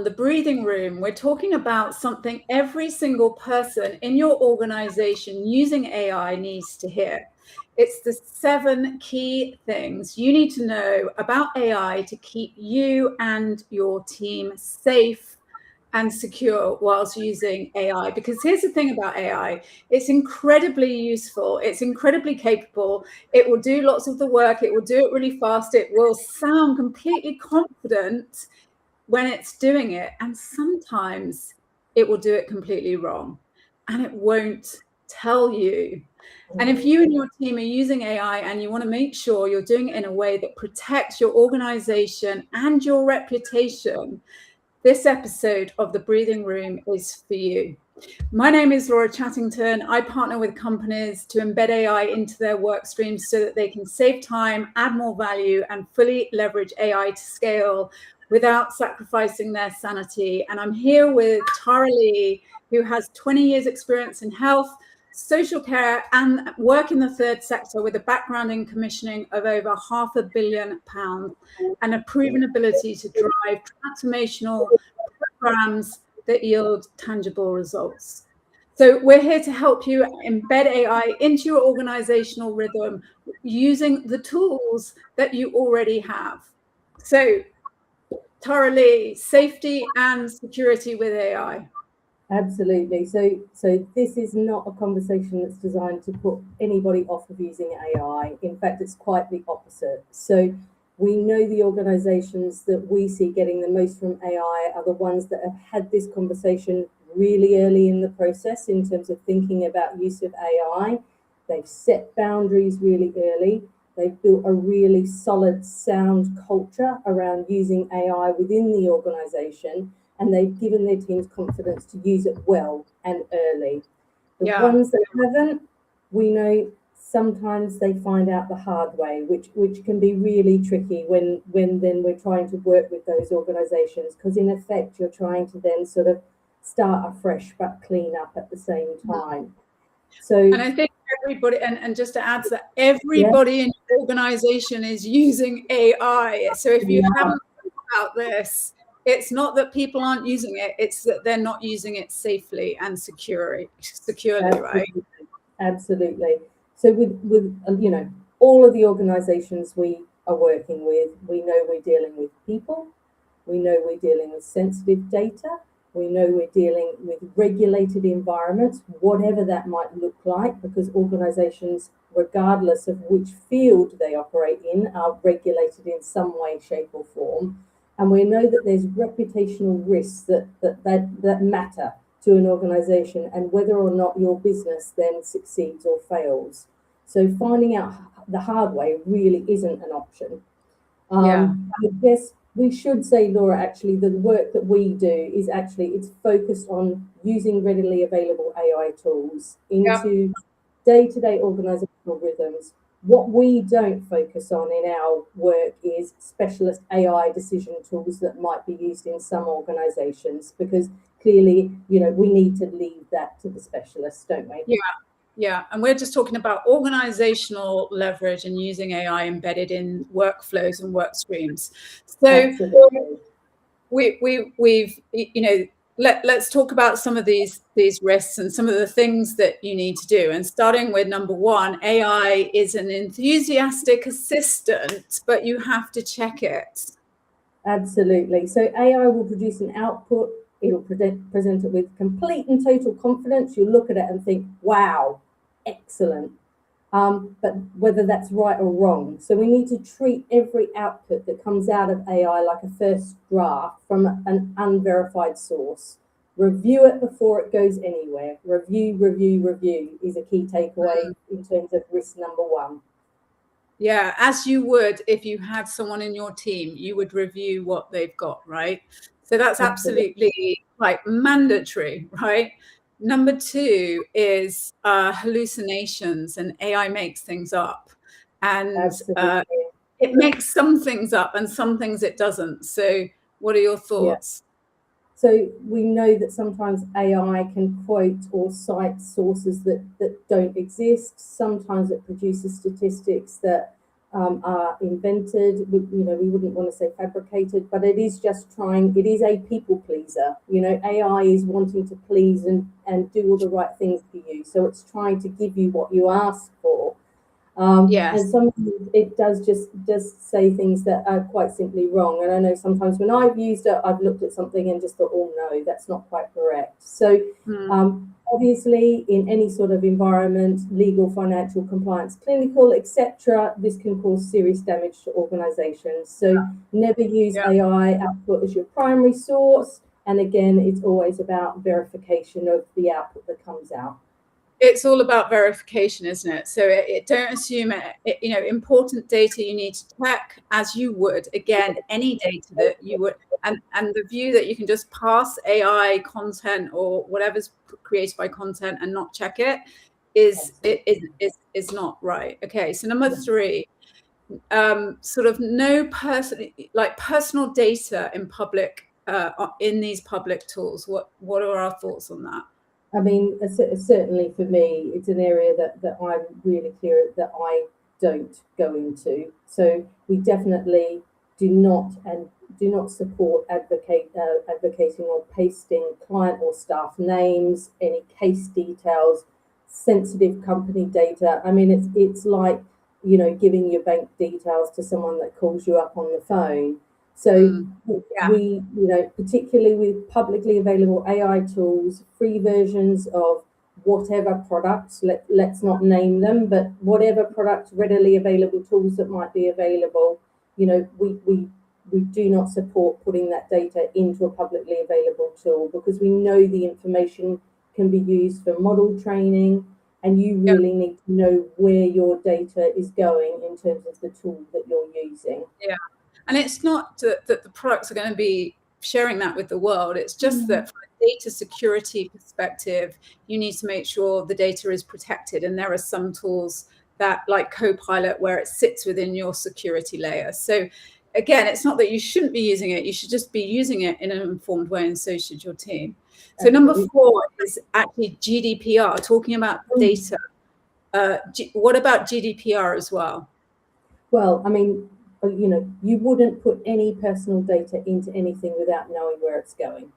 the breathing room, we're talking about something every single person in your organization using AI needs to hear. It's the 7 key things you need to know about AI to keep you and your team safe and secure whilst using AI. Because here's the thing about AI, it's incredibly useful, it's incredibly capable, it will do lots of the work, it will do it really fast, it will sound completely confident when it's doing it, and sometimes it will do it completely wrong and it won't tell you. And if you and your team are using AI and you want to make sure you're doing it in a way that protects your organization and your reputation, this episode of The Breathing Room is for you. My name is Laura Chattington. I partner with companies to embed AI into their work streams so that they can save time, add more value, and fully leverage AI to scale without sacrificing their sanity. And I'm here with Tara Lee, who has 20 years experience in health, social care, and work in the third sector with a background in commissioning of over £500 million and a proven ability to drive transformational programs that yield tangible results. So we're here to help you embed AI into your organizational rhythm using the tools that you already have. So Tara Lee, safety and security with AI. Absolutely. So this is not a conversation that's designed to put anybody off of using AI. In fact, it's quite the opposite. So we know the organizations that we see getting the most from AI are the ones that have had this conversation really early in the process in terms of thinking about use of AI. They've set boundaries really early. They've built a really solid, sound culture around using AI within the organization, and they've given their teams confidence to use it well and early. The ones that haven't, we know sometimes they find out the hard way, which can be really tricky when then we're trying to work with those organizations, because in effect you're trying to then sort of start afresh but clean up at the same time. So, and I think everybody, and just to add to that, everybody in your organization is using AI. So if you haven't thought about this, it's not that people aren't using it, it's that they're not using it safely and securely, right? Absolutely. So with all of the organizations we are working with, we know we're dealing with people, we know we're dealing with sensitive data, we know we're dealing with regulated environments, whatever that might look like, because organizations, regardless of which field they operate in, are regulated in some way, shape or form. And we know that there's reputational risks that matter to an organization and whether or not your business then succeeds or fails. So finding out the hard way really isn't an option. I guess we should say, Laura, actually, the work that we do is actually, it's focused on using readily available AI tools into day-to-day organizational rhythms. What we don't focus on in our work is specialist AI decision tools that might be used in some organizations, because clearly, we need to leave that to the specialists, don't we? Yeah. And we're just talking about organizational leverage and using AI embedded in workflows and work streams. So we've let's talk about some of these risks and some of the things that you need to do. And starting with number 1, AI is an enthusiastic assistant, but you have to check it. Absolutely. So AI will produce an output. It'll present it with complete and total confidence. You'll look at it and think, wow, excellent. But whether that's right or wrong. So we need to treat every output that comes out of AI like a first draft from an unverified source. Review it before it goes anywhere. Review is a key takeaway in terms of risk number 1. Yeah, as you would if you had someone in your team, you would review what they've got, right? So that's absolutely like mandatory, right? Number 2 is hallucinations, and AI makes things up, and it makes some things up and some things it doesn't. So what are your thoughts? So we know that sometimes AI can quote or cite sources that don't exist. Sometimes it produces statistics that are invented. We wouldn't want to say fabricated, but it is just it is a people pleaser. AI is wanting to please and do all the right things for you. So it's trying to give you what you ask for. Yes. And sometimes it does just say things that are quite simply wrong. And I know sometimes when I've used it, I've looked at something and just thought, oh no, that's not quite correct. So obviously, in any sort of environment, legal, financial, compliance, clinical, etc., this can cause serious damage to organisations. So never use AI output as your primary source. And again, it's always about verification of the output that comes out. It's all about verification, isn't it? So don't assume important data you need to check as you would, again, any data that you would, and the view that you can just pass AI content or whatever's created by content and not check it is not right. Okay, so number 3, sort of no personal data in public, in these public tools. What are our thoughts on that? I mean, certainly for me, it's an area that I'm really clear that I don't go into. So we definitely do not support advocating or pasting client or staff names, any case details, sensitive company data. I mean, it's like giving your bank details to someone that calls you up on the phone. So we, particularly with publicly available AI tools, free versions of whatever products, let's not name them, but whatever products, readily available tools that might be available, we do not support putting that data into a publicly available tool, because we know the information can be used for model training, and you really need to know where your data is going in terms of the tool that you're using. Yeah. And it's not that the products are going to be sharing that with the world. It's just that from a data security perspective, you need to make sure the data is protected. And there are some tools that, like Copilot, where it sits within your security layer. So again, it's not that you shouldn't be using it. You should just be using it in an informed way, and so should your team. So number 4 is actually GDPR, talking about data. What about GDPR as well? Well, I mean, you wouldn't put any personal data into anything without knowing where it's going.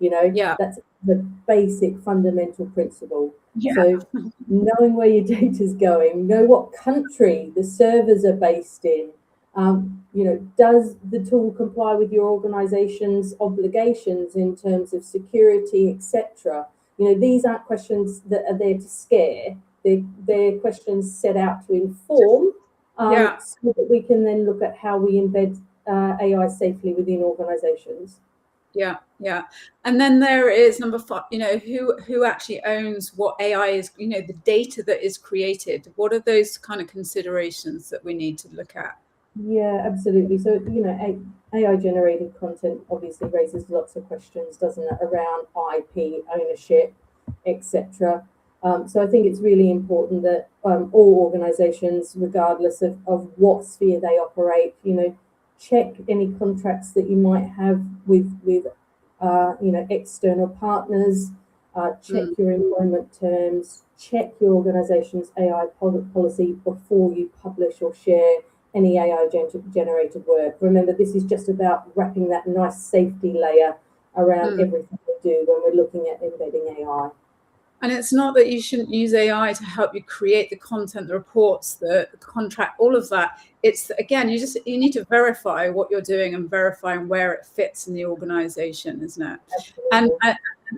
That's the basic fundamental principle. So knowing where your data is going, know what country the servers are based in. Does the tool comply with your organization's obligations in terms of security, etc.? These aren't questions that are there to scare. They're questions set out to inform, so that we can then look at how we embed AI safely within organizations. Yeah. And then there is number 5, who actually owns what AI is, the data that is created. What are those kind of considerations that we need to look at? Yeah, absolutely. So, AI generated content obviously raises lots of questions, doesn't it, around IP, ownership, etc. So I think it's really important that all organizations, regardless of what sphere they operate, check any contracts that you might have with external partners, check your employment terms, check your organization's AI policy before you publish or share any AI generated work. Remember, this is just about wrapping that nice safety layer around everything we do when we're looking at embedding AI. And it's not that you shouldn't use AI to help you create the content, the reports, the contract, all of that. It's, again, you need to verify what you're doing and verifying where it fits in the organization, isn't it?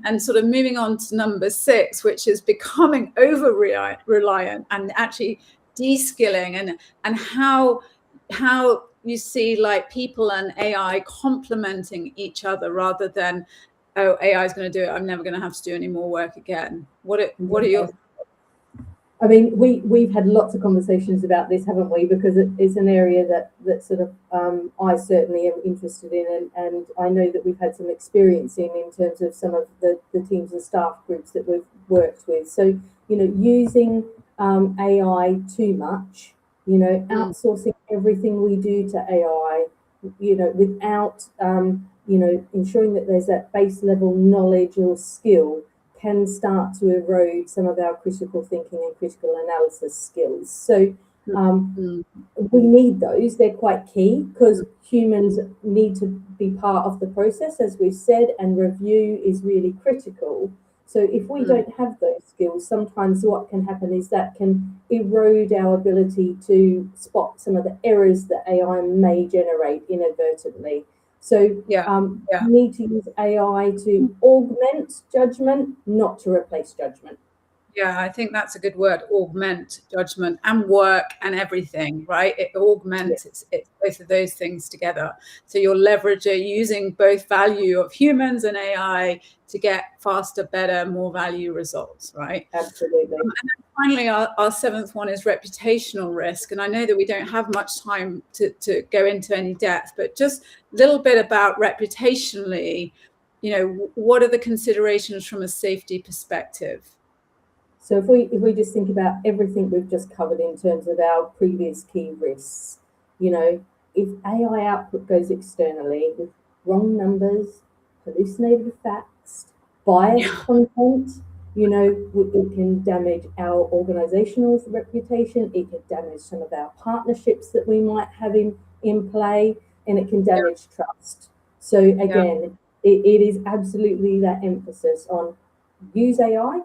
And sort of moving on to number 6, which is becoming over reliant and actually de-skilling, and how you see like people and AI complementing each other rather than, oh, AI is going to do it, I'm never going to have to do any more work again. What are your... I mean, we've had lots of conversations about this, haven't we? Because it's an area that sort of I certainly am interested in, and I know that we've had some experience in terms of some of the teams and staff groups that we've worked with. So, using AI too much, outsourcing everything we do to AI, without ensuring that there's that base level knowledge or skill, can start to erode some of our critical thinking and critical analysis skills. So Mm. We need those, they're quite key because humans need to be part of the process, as we've said, and review is really critical. So if we don't have those skills, sometimes what can happen is that can erode our ability to spot some of the errors that AI may generate inadvertently. So we need to use AI to augment judgment, not to replace judgment. Yeah, I think that's a good word, augment judgment and work and everything, right? It augments, it's both of those things together. So you're using both value of humans and AI to get faster, better, more value results, right? Absolutely. And then finally, our seventh one is reputational risk. And I know that we don't have much time to go into any depth, but just a little bit about reputationally, what are the considerations from a safety perspective? So if we just think about everything we've just covered in terms of our previous key risks, if AI output goes externally with wrong numbers, hallucinated facts, biased content, it can damage our organizational reputation, it can damage some of our partnerships that we might have in play, and it can damage trust. So again, it is absolutely that emphasis on use AI,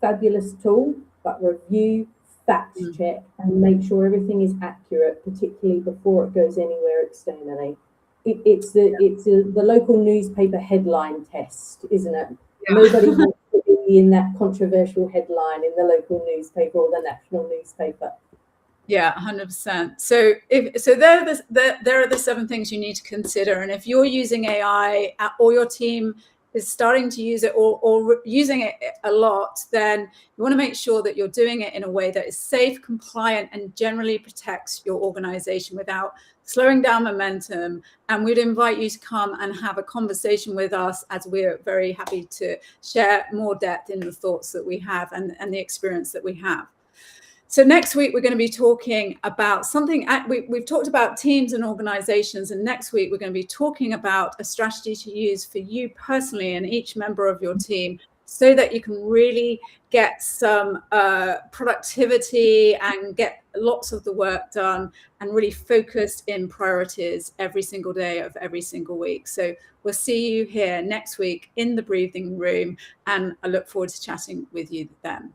fabulous tool, but review, fact check, and make sure everything is accurate, particularly before it goes anywhere externally. It's the local newspaper headline test, isn't it? Yeah. Nobody wants to be in that controversial headline in the local newspaper or the national newspaper. Yeah, 100%. So there are the 7 things you need to consider. And if you're using AI or your team is starting to use it or using it a lot, then you want to make sure that you're doing it in a way that is safe, compliant, and generally protects your organization without slowing down momentum. And we'd invite you to come and have a conversation with us, as we're very happy to share more depth in the thoughts that we have and the experience that we have. So next week, we're going to be talking about something, we've talked about teams and organizations, and next week, we're going to be talking about a strategy to use for you personally and each member of your team so that you can really get some productivity and get lots of the work done and really focused in priorities every single day of every single week. So we'll see you here next week in the breathing room, and I look forward to chatting with you then.